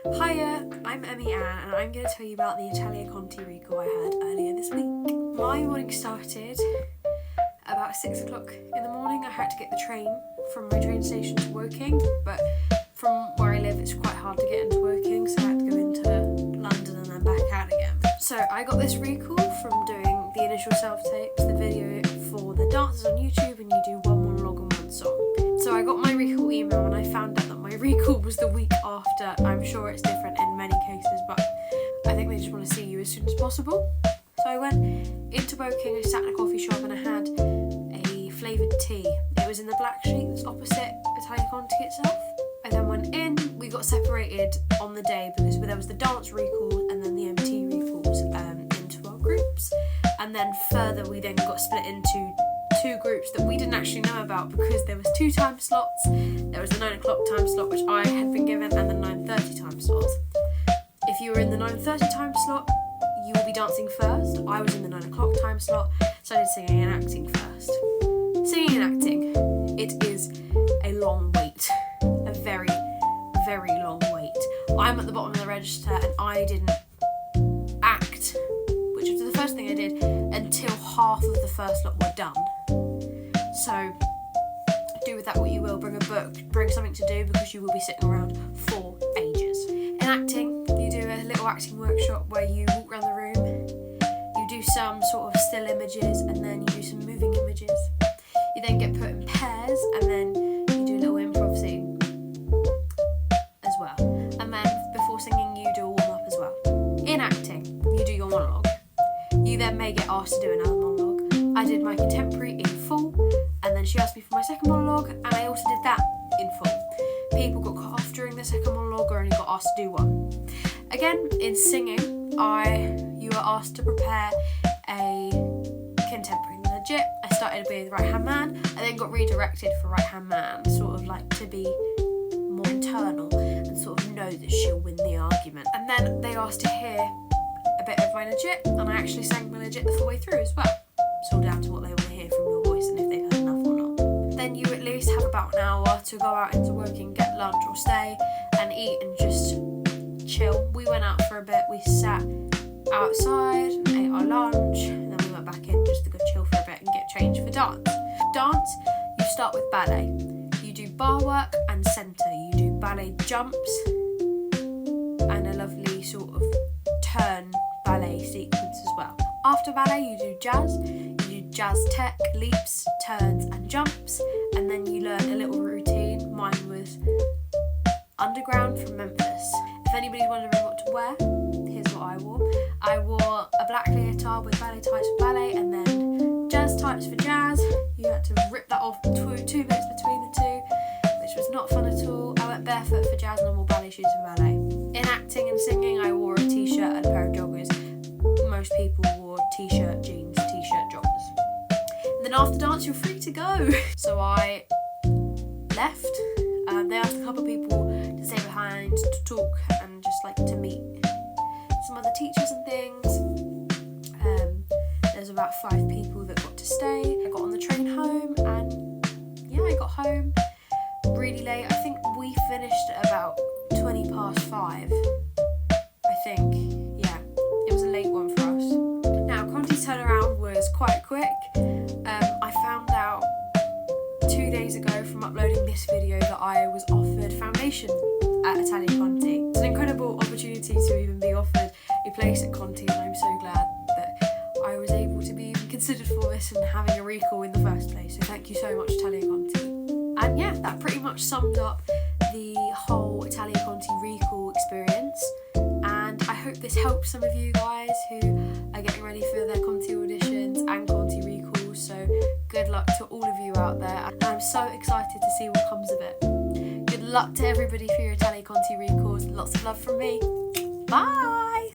Hiya, I'm Emmy-Ann and I'm going to tell you about the Italia Conti recall I had earlier this week. My morning started about 6 o'clock in the morning. I had to get the train from my train station to Woking, but from where I live it's quite hard to get into Woking, so I had to go into London and then back out again. So I got this recall from doing the initial self-tapes, the video for the dances on YouTube, and you do one monologue and one song. So I got my recall email and I found out that my recall was the week after. I'm sure it's different in many cases, but I think they just want to see you as soon as possible. So I went into Woking, I sat in a coffee shop and I had a flavoured tea. It was in the black sheet that's opposite Italia Conti itself. I then went in, we got separated on the day because there was the dance recall and then the MT recalls into our groups. And then further we then got split into two groups that we didn't actually know about because there was two time slots. There was the 9 o'clock time slot which I had been given and the 9:30 time slot. If you were in the 9:30 time slot, you will be dancing first. I was in the 9 o'clock time slot, so I did singing and acting first. Singing and acting, it is a long wait, a very, very long wait. I'm at the bottom of the register and I didn't act, which was the first thing I did, until half of the first lot were done. So do with that what you will. Bring a book, bring something to do because you will be sitting around for ages. In acting, you do a little acting workshop where you walk around the room, you do some sort of still images and then you do some moving images. You then get put in pairs and then you do a little improv scene as well. And then before singing you do a warm up as well. In acting, you do your monologue. You then may get asked to do another monologue. I did my contemporary in full, and then she asked me for my second monologue, and I also did that in full. People got cut off during the second monologue or only got asked to do one. Again, in singing, you were asked to prepare a contemporary legit. I started with Right Hand Man, I then got redirected for Right Hand Man, sort of like to be more internal and sort of know that she'll win the argument. And then they asked to hear a bit of my legit, and I actually sang my legit the full way through as well. It's all down to what they want to hear from your voice and if they've heard enough or not. Then you at least have about an hour to go out into Woking, get lunch or stay and eat and just chill. We went out for a bit, we sat outside and ate our lunch, and then we went back in just to go chill for a bit and get changed for dance. Dance, you start with ballet. You do bar work and centre. You do ballet jumps and a lovely sort of turn ballet sequence as well. After ballet you do jazz. You do jazz tech, leaps, turns and jumps, and then you learn a little routine. Mine was Underground from Memphis. If anybody's wondering what to wear, here's what I wore. I wore a black leotard with ballet tights for ballet and then jazz tights for jazz. You had to rip that off 2 bits between the two, which was not fun at all. I went barefoot for jazz and I wore ballet shoes for ballet. In acting and singing I wore a t-shirt and a pair of joggers. Most people wore t-shirt, jeans, t-shirt, joggers. And then after dance you're free to go. So I left. They asked a couple of people to stay behind to talk and just like to meet some other teachers and things. There's about 5 people that got to stay. I got on the train home and yeah, I got home really late. I think we finished at about 5:20. I think, yeah, it was a late one for us. Now, Conti's turnaround was quite quick. I found out 2 days ago from uploading this video that I was offered foundation at Italia Conti. It's an incredible opportunity to even be offered a place at Conti, and I'm so glad that I was able to be even considered for this and having a recall in the first place. So thank you so much, Italia Conti. And yeah, that pretty much summed up the whole Italia Conti recall experience. And I hope this helps some of you guys who are getting ready for their Conti auditions and Conti recalls. So good luck to all of you out there. And I'm so excited to see what comes of it. Good luck to everybody for your Italia Conti recalls. Lots of love from me. Bye!